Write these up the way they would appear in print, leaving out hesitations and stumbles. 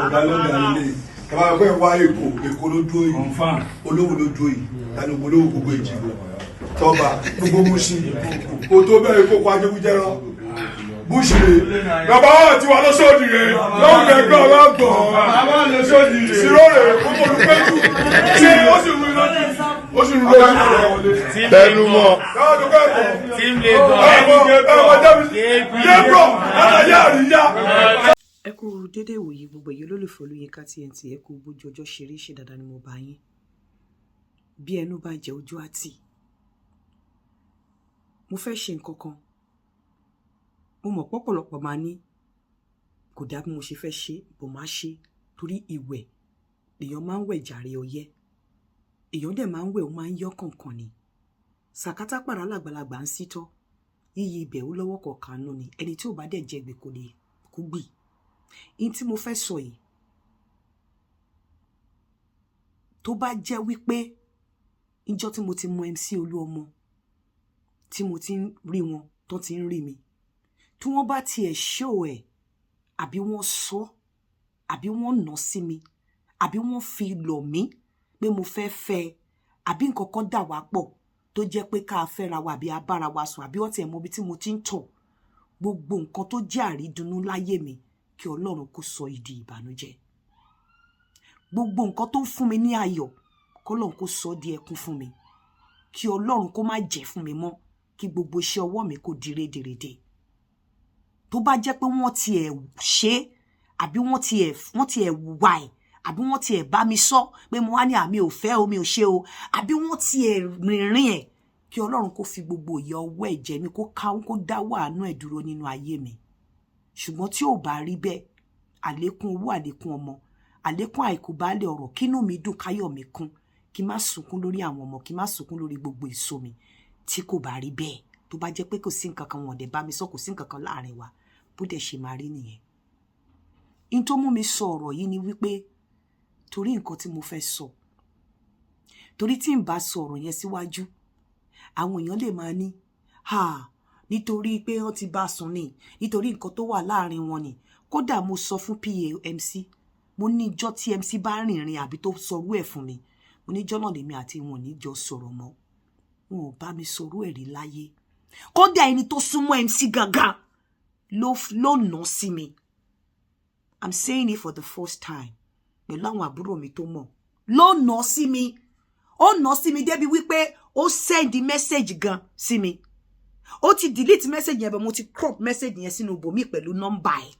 ọ̀gá lọ́gà nílé kàbá pé wá èkó ló dúró yìí olówó ló dúró yìí tani olówó gbogbo èjì tọ́ba gbogbo Mùṣí kò tó bẹ́ẹ̀ kó kó ajégúnjẹ́rán Mùṣí rè bàbá wa ti wà lọ́sọ̀dì rè lọ́wọ́ ẹgbẹ́ ọlọ́gbọ̀n bàbá lọ́sọ̀dì rè sírò rè kókò olùpẹ́jù ṣé ó sì rú iná ó sì rú lórí ìrọ̀ wọlé. tẹnu mọ́. ẹ kú dédé ìwòyí gbogbo èyí olólùfẹ́ Olóyinka TNT ẹ kú gbójú ọjọ́ ṣeré ṣe dáadáa ni mo bá yín bí ẹnu bá jẹ ojú àti mo fẹ́ ṣe nǹkan kan mo mọ̀ pọ̀pọ̀lọpọ̀ máa ní kò dá bí mo ṣe fẹ́ ṣe bò má ṣe torí ìwẹ̀ èèyàn máa ń wẹ̀ jàre ọyẹ́ èèyàn dẹ̀ máa ń wẹ̀ ó máa ń yọ́ kọ̀ọ̀kan ni sàkátà pàrà làgbàlagbà ń sítọ́ yíyí ibẹ̀ ó lọ́wọ́ kọ̀ọ̀kan nù ni ẹni tí ò bá dẹ̀ jẹ́ gbè kò lè kú gbì in tí mo fẹ́ sọ yìí tó bá jẹ́ wípé ìjọ́ tí mo ti mọ MC Olúọmọ tí mo ti ń rí wọn tó ti ń rí mi tí wọ́n bá tiẹ̀ show ẹ̀ àbí wọ́n sọ àbí wọ́n nà sí mi àbí wọ́n fi lọ̀ mí pé mo fẹ́ fẹ́ àbí nǹkan kan dà wá pọ̀ tó jẹ́ pé ká fẹ́ra wa àbí abára wa sùn àbí wọ́n tiẹ̀ mọ ibi tí mo ti ń tọ̀ gbogbo nǹkan tó jẹ́ àrídùnnú láyé mi kí Ọlọ́run kó sọ ìdí ìbànújẹ́ gbogbo nǹkan tó ń fún mi ní ayọ̀ k'Ọlọ́run kó sọ di ẹkún fún mi kí Ọlọ́run kó má jẹ́ fún mi mọ́ kí gbogbo iṣẹ́ ọwọ́ mi kó di rédèrèdè tó bá jẹ́ pé wọ́n tiẹ̀ ṣe àbí wọ́n tiẹ̀ wùwà ẹ̀ àbí wọ́n tiẹ̀ bá mi sọ pé mo wá ní àmì ò fẹ́ o mi ò ṣe o àbí wọ́n tiẹ̀ rìnrìn ẹ̀ kí Ọlọ́run kó fi gbogbo ìyà ọwọ́ ẹ̀jẹ̀ mi kó dáwọ́ àánú ẹ̀ dúró nínú ayé mi ṣùgbọ́n tí ò bá rí bẹ́ẹ̀ àlékún owó àlékún ọmọ àlékún àìkú baálé ọ̀rọ̀ kínú mi dùn káyọ̀ mi kún kí má sunkún lórí àwọn ọmọ kí má sunkún lórí gbogbo èso mi tí kò bá rí bẹ́ẹ̀ tó bá jẹ́ pé kò sí nǹkan kan wọ́n dẹ̀ bá mi sọ kò sí nǹkan kan láàrin wa bó dẹ̀ ṣe máa rí nìyẹn in tó mú mi sọ ọ̀rọ̀ yìí ni wípé torí nǹkan tí mo fẹ́ sọ torí tí n bá sọ ọ̀rọ̀ yẹn síwájú àwọn èèyàn lè máa ní nítorí pé wọ́n ti bá sùn ni nítorí nǹkan tó wà láàrin wọn ni kódà mo sọ fún PA MC mo ní ìjọ́ tí MC bá rìnrìn àbí tó sọrú ẹ̀ fún mi mo ní ìjọ́ náà lèmi àti wọn ní jọ sọ̀rọ̀ mọ́ wọn ò bá mi sọrú ẹ̀ rí láyé kódà ẹni tó súnmọ́ MC gangan ló nà sí mi I'm saying it for the first time pẹ̀lú àwọn àbúrò mi tó mọ̀ ló nà sí mi ó nà sí mi débi wípé ó send message gan sí mi ó ti delete message yẹn bẹ́ẹ̀ mo ti crop message yẹn sínú ibòmí pẹ̀lú nọ́mbà ẹ̀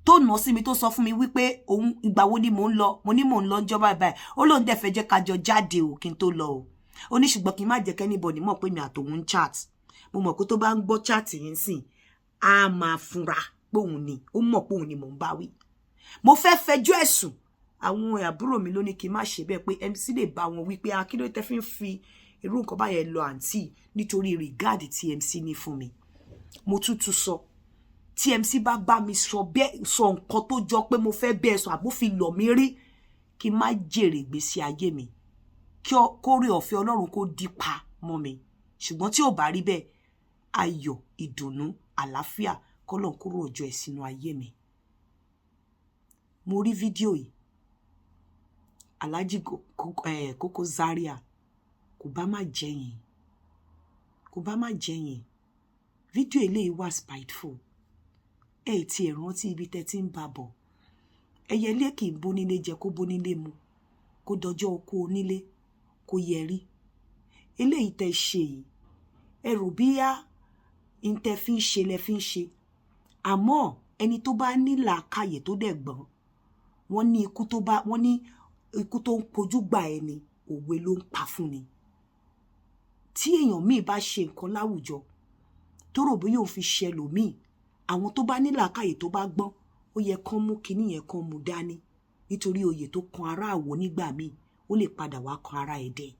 tó nà sí mi tó sọ fún mi wípé òun ìgbà wo ni mò ń lọ mo ní mò ń lọ ńjọ́ báyìí ó lóun dẹ̀ fẹ́ jẹ́ ká jọ jáde o kí n tó lọ o ó ní ṣùgbọ́n kí n má jẹ́ kẹ́nìbọ̀dì mọ̀ pé mi àtòun ń chat mo mọ̀ pé tó bá ń gbọ́ chat yẹn sìn á máa funra pé òun ni ó mọ̀ pé òun ni mò ń bá wí mo fẹ́ fẹjọ́ ẹ̀sùn àwọn àbúrò mi ló ní kí n má ṣe bẹ́ẹ̀ pé MC lè bá wọn wípé kí ló tẹ́ fi ń fi irú nǹkan báyẹn lọ àǹtí nítorí regard tí MC ní fún mi mo tútù sọ tí MC bá mi sọ nǹkan tó jọ pé mo fẹ́ bẹ́ẹ̀ sọ àbó fi lọ̀ mí rí kí n má jèrè ìgbésí ayé mi kí kórè ọ̀fẹ́ Ọlọ́run kó dípa mọ́ mi ṣùgbọ́n tí ò bá rí bẹ́ẹ̀ ayọ̀ ìdùnnú àlàáfíà k'Ọlọ́run kó rọ̀jò ẹ̀ sínú ayé mi mo rí fídíò yìí Alhaji Koko Zaria kò bá má jẹ́yìn fídíò eléyìí wà spiteful tí ẹ rántí ibi tẹ́ ti ń bá bọ̀ ẹyẹlé kì í bónílé jẹ kó bónílé mu kó dọjọ́ okó onílé kó yẹrí eléyìí tẹ́ ṣe yìí ẹ rò bíyá ń tẹ́ fi ń ṣe lẹ fi ń ṣe àmọ́ ẹni tó bá ní làákàyè tó dẹ̀ gbọ́n wọ́n ní ikú tó ń pojú gbà ẹni òwe ló ń pa fún ni tí èèyàn míì bá ṣe nǹkan láwùjọ tó rò bóyá òun fi ṣe lòmíì àwọn tó bá ní làákàyè tó bá gbọ́n ó yẹ kán mú kinní yẹn kán mú dání nítorí oyè tó kan ará àwọ̀ nígbà míì ó lè padà wá kan ará ẹ̀dẹ̀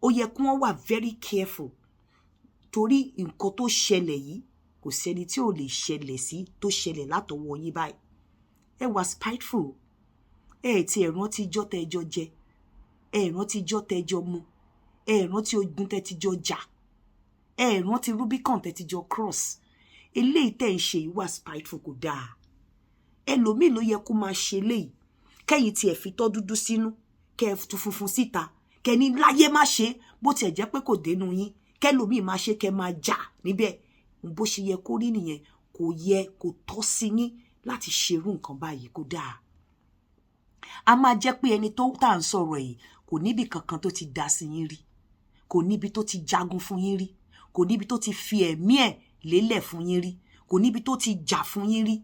ó yẹ kí wọ́n wà very careful torí nǹkan tó ṣẹlẹ̀ yìí kò sẹ́ni tí ò lè ṣẹlẹ̀ sí tó ṣẹlẹ̀ látọwọ́ yín báyìí ẹ wà spiteful ti ẹ rántí ijọ́ tẹ́jọ́ jẹ ẹ rántí ijọ́ tẹ́jọ́ mu ẹ rántí ogun tẹ́tijọ́ jà ẹ rántí Rubicon tẹ́tijọ́ cross eléyìí tẹ́ ń ṣe ìwà spiteful kò dáa ẹlòmíì ló yẹ kó máa ṣe léyìí kẹ́yìn tí ẹ fi tọ́ dúdú sínú kẹ́ ẹ tu funfun síta kẹ́ ní láyé má ṣe bó tiẹ̀ jẹ́ pé kò dénú yín kẹ́lòmíì máa ṣe kẹ́ máa jà níbẹ̀ bó ṣe yẹ kó rí nìyẹn kò yẹ kó tọ́ sí yín láti ṣerú nǹkan báyìí kó dáa a máa jẹ́ pé ẹni tó tà ń sọ̀rọ̀ yìí kò níbi kankan tó ti dá sí yín rí kò níbi tó ti jagun fún yín rí kò níbi tó ti fi ẹ̀mí ẹ̀ lélẹ̀ fún yín rí kò níbi tó ti jà fún yín rí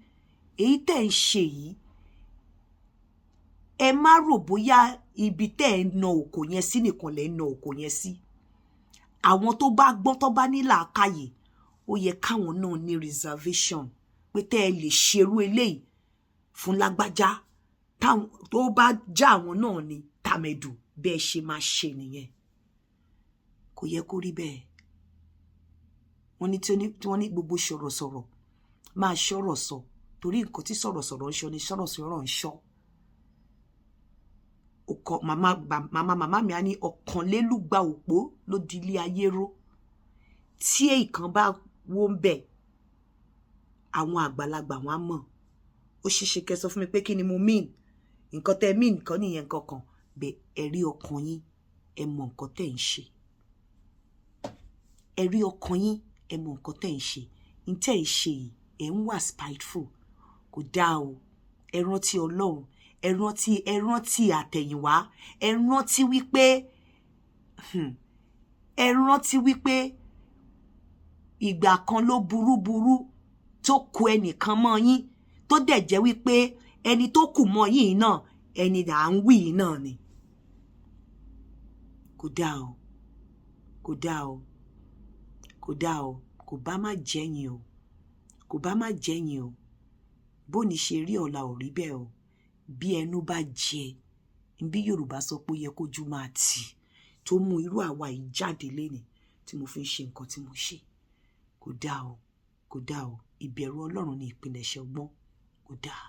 èyí tẹ́ ń ṣe yìí ẹ má rò bóyá ibi tẹ́ ẹ na òkò yẹn sí nìkan lẹ́ na òkò yẹn sí àwọn tó bá gbọ́n tó bá ní làákàyè ó yẹ káwọn náà ní reservation pé tẹ́ ẹ lè ṣerú eléyìí fún lágbájá tó bá já àwọn náà ní tàmẹ̀dù bẹ́ẹ̀ ṣe máa ṣe nìyẹn kò yẹ kó rí bẹ́ẹ̀ wọ́n ní gbogbo sọ̀rọ̀sọ̀rọ̀ máa ṣọ̀rọ̀ sọ torí nǹkan tí sọ̀rọ̀sọ̀rọ̀ ń sọ ni sọ̀rọ̀sọ̀rọ̀ ń sọ màmá mi á ní ọ̀kànlélúgba òpó ló di ilé ayé ró tí èèkàn bá wó ń bẹ̀ àwọn àgbàlagbà wọn á mọ̀ ó ṣeéṣe kẹ́ sọ fún mi pé kí ni mo mean nǹkan tẹ́ mean nǹkan nìyẹn kankan bẹ ẹ̀rí ọkàn yín ẹ mọ̀ nǹkan tẹ́ ń ṣe ẹ̀rí ọkàn yín ẹ mọ̀ nǹkan tẹ́ ń ṣe ní tẹ́ ń ṣe yìí ẹ ń wà spiteful kò dáa o ẹ rántí Ọlọ́run ẹ rántí àtẹ̀yìnwá ẹ rántí wípé ìgbà kan ló burúburú tó kù ẹnìkan mọ́ yín tó dẹ̀ jẹ́ wípé ẹni tó kù mọ́ yín náà ẹni là ń wí náà ni kò dáa o kò dáa o kò dáa o kò bá má jẹ́yìn o kò bá má jẹ́yìn o bóni ṣe rí ọ̀la ò rí bẹ́ẹ̀ o bí ẹnu bá jẹ bí Yorùbá sọ pé ó yẹ kójú máa tì tó mú irú àwa yìí jáde lénìí tí mo fi ń ṣe nǹkan tí mo ṣe kò dáa o kò dáa o ìbẹ̀rù Ọlọ́run ni ìpilẹ̀ṣẹ̀ ọgbọ́n kò dáa.